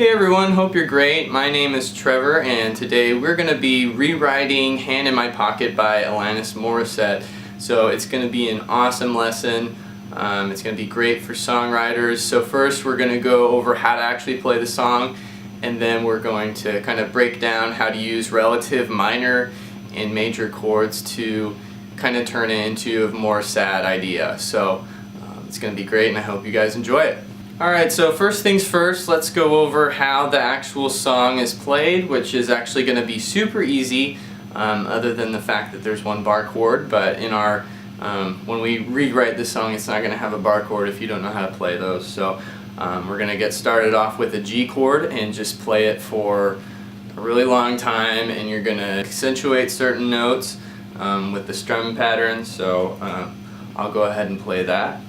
Hey everyone, hope you're great. My name is Trevor and today we're going to be rewriting Hand in My Pocket by Alanis Morissette. So it's going to be an awesome lesson. It's going to be great for songwriters. So first we're going to go over how to actually play the song, and then we're going to kind of break down how to use relative minor and major chords to kind of turn it into a more sad idea. So it's going to be great and I hope you guys enjoy it. Alright, so first things first, let's go over how the actual song is played, which is actually going to be super easy, other than the fact that there's one bar chord, but in our when we rewrite the song, it's not going to have a bar chord if you don't know how to play those. So we're going to get started off with a G chord and just play it for a really long time, and you're going to accentuate certain notes with the strum pattern. So I'll go ahead and play that.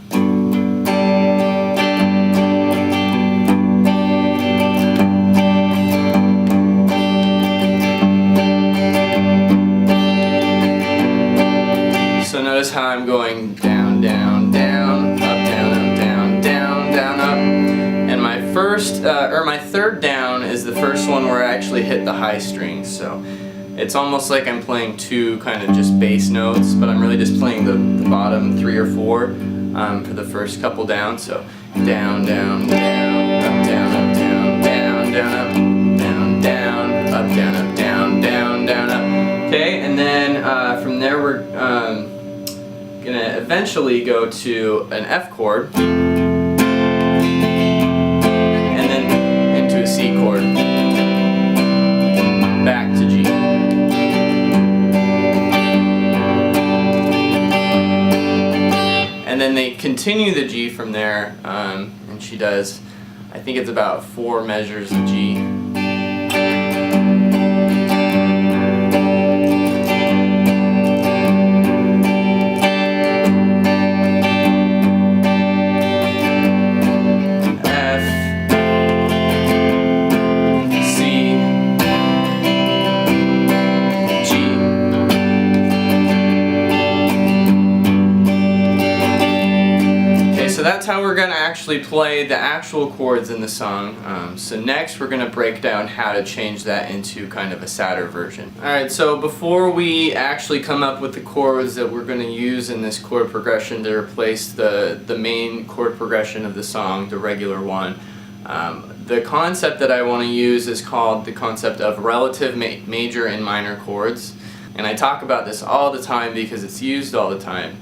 So notice how I'm going down, down, down, up, down, up, down, down, down, up. And my first, or my third down is the first one where I actually hit the high strings. So it's almost like I'm playing two kind of just bass notes, but I'm really just playing the bottom 3 or 4 for the first couple down. So down, down, down, up, down, up, down, down, down, up, down, down, up, down, up, down, down, down, up. Okay, and then from there we're gonna eventually go to an F chord and then into a C chord, back to G. And then they continue the G from there, and she does, I think it's about 4 measures of G. So that's how we're going to actually play the actual chords in the song. So next we're going to break down how to change that into kind of a sadder version. Alright, so before we actually come up with the chords that we're going to use in this chord progression to replace the main chord progression of the song, the regular one, the concept that I want to use is called the concept of relative major and minor chords. And I talk about this all the time because it's used all the time.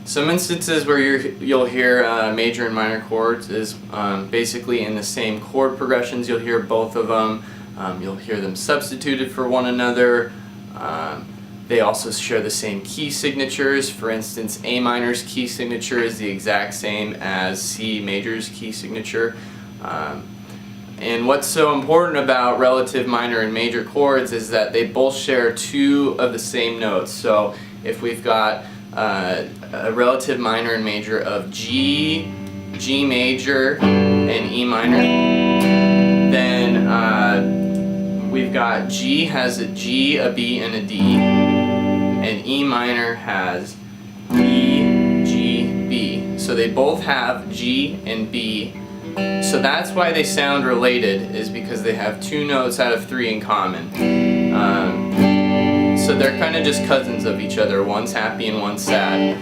Some instances where you'll hear major and minor chords is basically in the same chord progressions. You'll hear both of them. You'll hear them substituted for one another. They also share the same key signatures. For instance, A minor's key signature is the exact same as C major's key signature. And what's so important about relative minor and major chords is that they both share 2 of the same notes. So if we've got a relative minor and major of G, G major, and E minor, then we've got G has a G, a B, and a D, and E minor has E, G, B. So they both have G and B. So that's why they sound related, is because they have 2 notes out of 3 in common. So they're kind of just cousins of each other. One's happy and one's sad.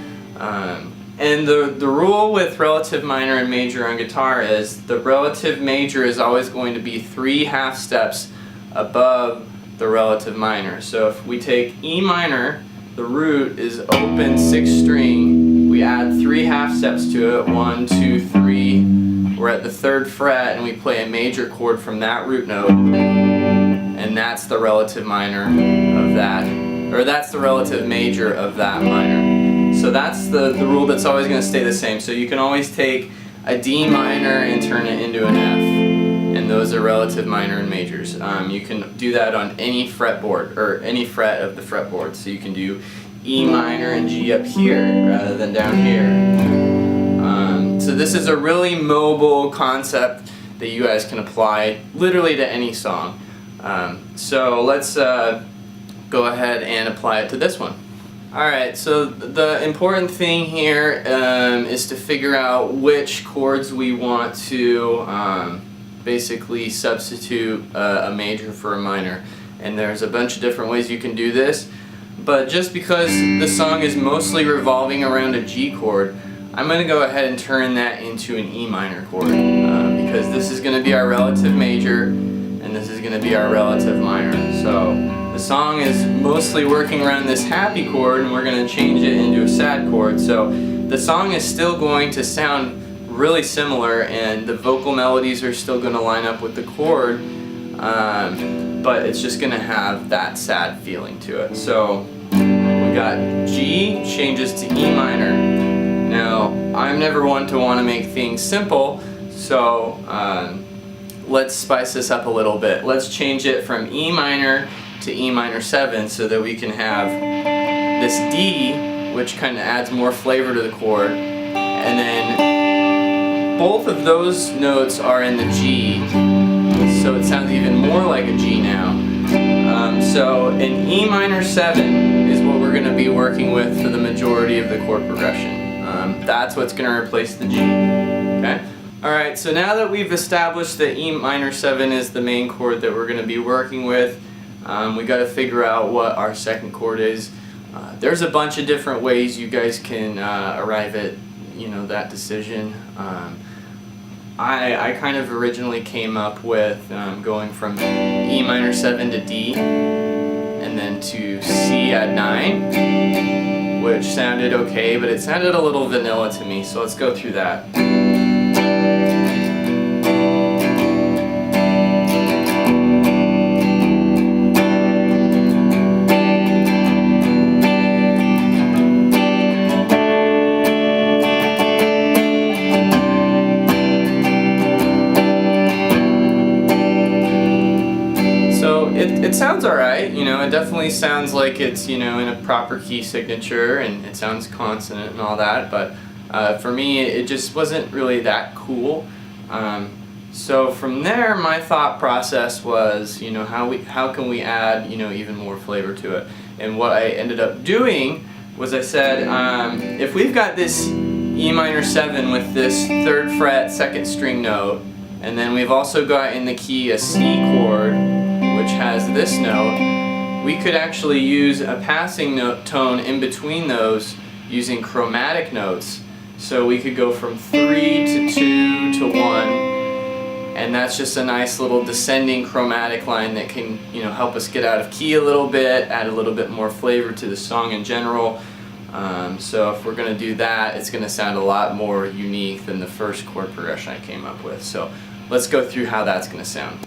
And the rule with relative minor and major on guitar is the relative major is always going to be 3 half steps above the relative minor. So if we take E minor, the root is open 6 string, we add 3 half steps to it, 1, 2, 3, we're at the 3rd fret and we play a major chord from that root note, and that's the relative minor of that, or that's the relative major of that minor. So that's the rule that's always going to stay the same. So you can always take a D minor and turn it into an F, and those are relative minor and majors. You can do that on any fretboard, or any fret of the fretboard. So you can do E minor and G up here rather than down here. So this is a really mobile concept that you guys can apply literally to any song. So let's go ahead and apply it to this one. Alright, so the important thing here is to figure out which chords we want to basically substitute a major for a minor. And there's a bunch of different ways you can do this, but just because the song is mostly revolving around a G chord, I'm going to go ahead and turn that into an E minor chord, because this is going to be our relative major and this is going to be our relative minor. So the song is mostly working around this happy chord, and we're going to change it into a sad chord. So the song is still going to sound really similar, and the vocal melodies are still going to line up with the chord, but it's just going to have that sad feeling to it. So we got G changes to E minor. Now, I'm never one to want to make things simple, so let's spice this up a little bit. Let's change it from E minor to E minor 7 so that we can have this D, which kind of adds more flavor to the chord, and then both of those notes are in the G, so it sounds even more like a G now. So an E minor 7 is what we're going to be working with for the majority of the chord progression. That's what's going to replace the G. Okay? Alright, so now that we've established that E minor 7 is the main chord that we're going to be working with, we got to figure out what our second chord is. There's a bunch of different ways you guys can arrive at, that decision. I kind of originally came up with going from E minor 7 to D and then to C at 9, which sounded okay, but it sounded a little vanilla to me, so let's go through that. It sounds alright, it definitely sounds like it's, in a proper key signature, and it sounds consonant and all that, but for me it just wasn't really that cool. So from there my thought process was, how can we add, even more flavor to it? And what I ended up doing was I said, if we've got this E minor 7 with this 3rd fret 2nd string note, and then we've also got in the key a C chord, which has this note, we could actually use a passing note tone in between those using chromatic notes. So we could go from 3 to 2 to 1, and that's just a nice little descending chromatic line that can, help us get out of key a little bit, add a little bit more flavor to the song in general. So if we're going to do that, it's going to sound a lot more unique than the first chord progression I came up with. So let's go through how that's going to sound.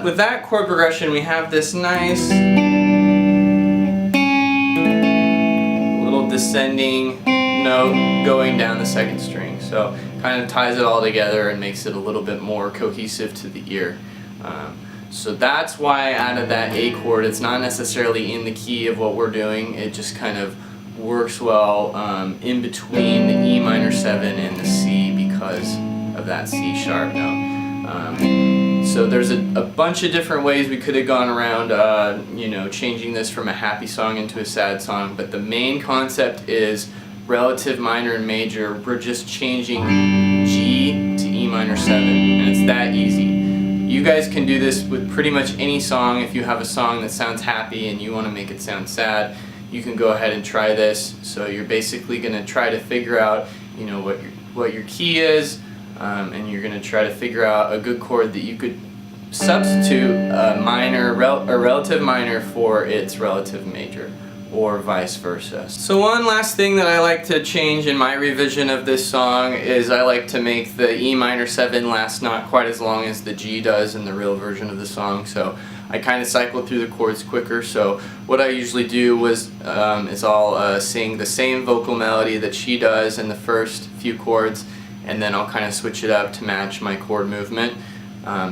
With that chord progression, we have this nice little descending note going down the 2nd string. So kind of ties it all together and makes it a little bit more cohesive to the ear. So that's why I added that A chord. It's not necessarily in the key of what we're doing. It just kind of works well in between the E minor 7 and the C because of that C sharp note. So there's a bunch of different ways we could have gone around, changing this from a happy song into a sad song, but the main concept is relative minor and major. We're just changing G to E minor 7, and it's that easy. You guys can do this with pretty much any song. If you have a song that sounds happy and you want to make it sound sad, you can go ahead and try this. So you're basically going to try to figure out, what your key is, and you're going to try to figure out a good chord that you could substitute a relative minor for its relative major, or vice versa. So one last thing that I like to change in my revision of this song is I like to make the E minor 7 last not quite as long as the G does in the real version of the song. So I kind of cycle through the chords quicker. So what I usually do is I'll sing the same vocal melody that she does in the first few chords, and then I'll kind of switch it up to match my chord movement.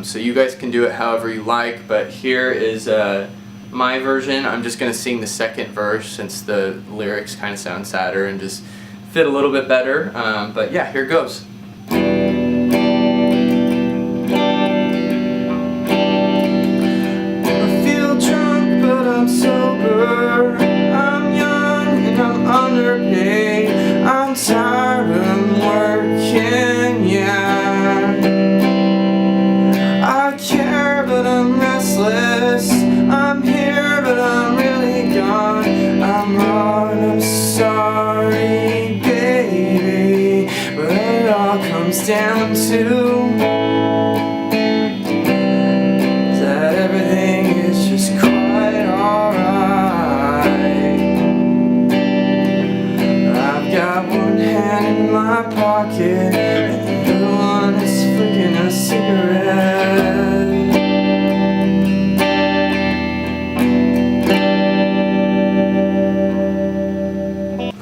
So you guys can do it however you like, but here is my version. I'm just going to sing the second verse since the lyrics kind of sound sadder and just fit a little bit better. But yeah, here goes. I feel drunk but I'm sober, I'm young and I'm underpaid, I'm tired of working, yeah. I care but I'm restless, I'm here but I'm really gone, I'm wrong, I'm sorry baby, but it all comes down to that everything is just quite alright. I've got one hand in my pocket and the other one is flicking a cigarette.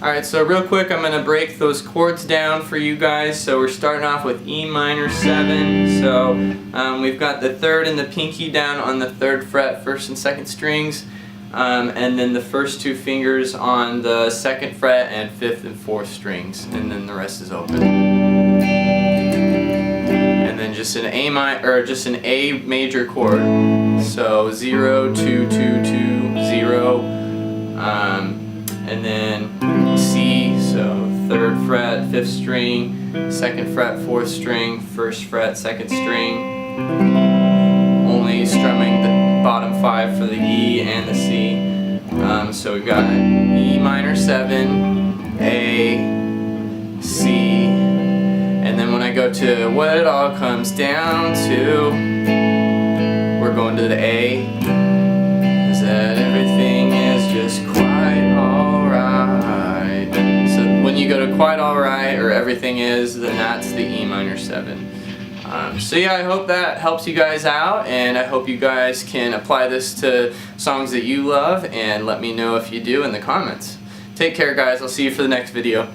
Alright, so real quick I'm going to break those chords down for you guys. So we're starting off with E minor 7. So we've got the 3rd and the pinky down on the 3rd fret, 1st and 2nd strings. And then the first 2 fingers on the 2nd fret and 5th and 4th strings. And then the rest is open. And then just an A major chord. So 0, 2, 2, 2, 0. And then C, so 3rd fret, 5th string, 2nd fret, 4th string, 1st fret, 2nd string, only strumming the bottom 5 for the E and the C. So we've got E minor 7, A, C, and then when I go to what it all comes down to, we're going to the A, is that everything is just quite alright. So when you go to quite alright or everything is, then that's the E minor 7. So yeah, I hope that helps you guys out, and I hope you guys can apply this to songs that you love, and let me know if you do in the comments. Take care guys, I'll see you for the next video.